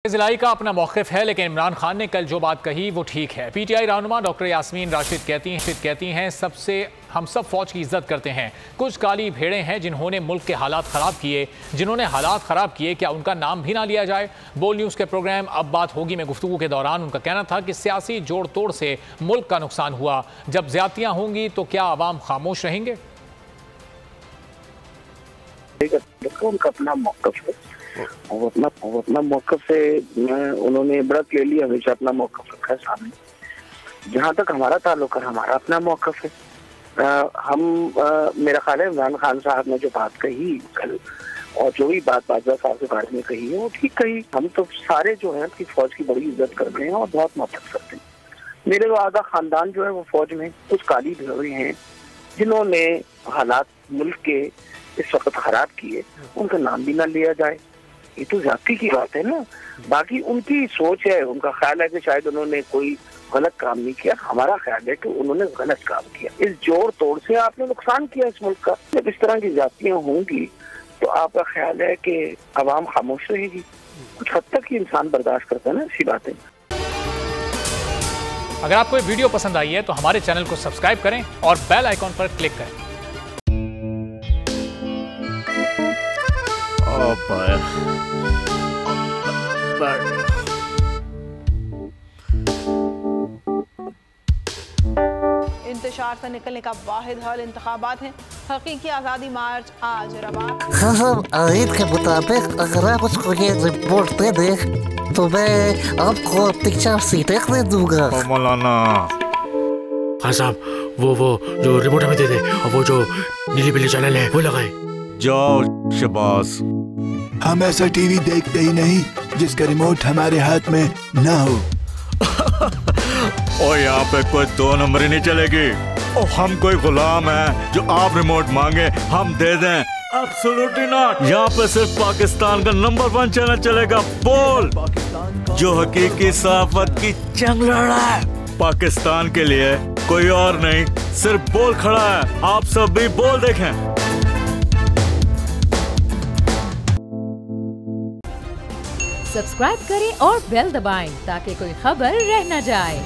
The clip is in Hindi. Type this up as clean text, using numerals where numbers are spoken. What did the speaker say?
ज़िलाई का अपना मौक़िफ़ है, लेकिन इमरान खान ने कल जो बात कही वो ठीक है। पीटीआई रहनुमा डॉक्टर यास्मीन राशिद कहती हैं हम सब फ़ौज की इज्जत करते हैं। कुछ काली भेड़ें हैं जिन्होंने मुल्क के हालात ख़राब किए, क्या उनका नाम भी ना लिया जाए? बोल न्यूज़ के प्रोग्राम अब बात होगी में गुफ्तगू के दौरान उनका कहना था कि सियासी जोड़ तोड़ से मुल्क का नुकसान हुआ। जब ज्यादतियाँ होंगी तो क्या आवाम खामोश रहेंगे? उनका अपना मौक़िफ़ है और अपना मौक़िफ़ से उन्होंने इबरत ले ली, हमेशा अपना मौक़िफ़ रखा है सामने। जहाँ तक हमारा ताल्लुक है, हमारा अपना मौक़िफ़ है। मेरा ख्याल है इमरान खान साहब ने जो बात कही कल और जो भी बात बाजवा साहब के बारे में कही है वो ठीक कही। हम तो सारे जो है कि फौज की बड़ी इज्जत करते हैं और बहुत मोहब्बत करते हैं। मेरे तो आधा खानदान जो है वो फौज में, कुछ काली भेड़ें हैं जिन्होंने हालात मुल्क के इस वक्त खराब किए, उनका नाम भी ना लिया जाए, ये तो जाति की बात है ना। बाकी उनकी सोच है, उनका ख्याल है कि शायद उन्होंने कोई गलत काम नहीं किया। हमारा ख्याल है कि उन्होंने गलत काम किया। इस जोड़ तोड़ से आपने नुकसान किया इस मुल्क का। जब इस तरह की जातियां होंगी तो आपका ख्याल है कि अवाम खामोश रहेगी? कुछ हद तक ही इंसान बर्दाश्त करता है ना ऐसी बातें। अगर आपको ये वीडियो पसंद आई है तो हमारे चैनल को सब्सक्राइब करें और बेल आइकॉन पर क्लिक करें। इंतशार से निकलने का वाहिद हल इंतखाबात हैं। हकीकी आज़ादी मार्च आज रवा। हम आईन के मुताबिक अगर आप उसको ये रिपोर्ट दे दें तो मैं आपको अपनी 4 सीटें दे दूंगा। मौलाना खान साहब वो जो रिमोट हमें दे दे और वो जो नीली पीली चैनल है वो लगाए। जाओ शबास। हम ऐसा टीवी देखते ही नहीं जिसका रिमोट हमारे हाथ में ना हो। और यहाँ पे कोई 2 नंबर ही नहीं चलेगी। और हम कोई गुलाम है जो आप रिमोट मांगे हम दे दें? Absolutely not. यहाँ पे सिर्फ पाकिस्तान का नंबर 1 चैनल चलेगा, बोल, जो हकीकी सहाफत की जंग लड़ रहा है। पाकिस्तान के लिए कोई और नहीं, सिर्फ बोल खड़ा है। आप सब भी बोल देखें। सब्सक्राइब करें और बेल दबाएं ताकि कोई खबर रह न जाए।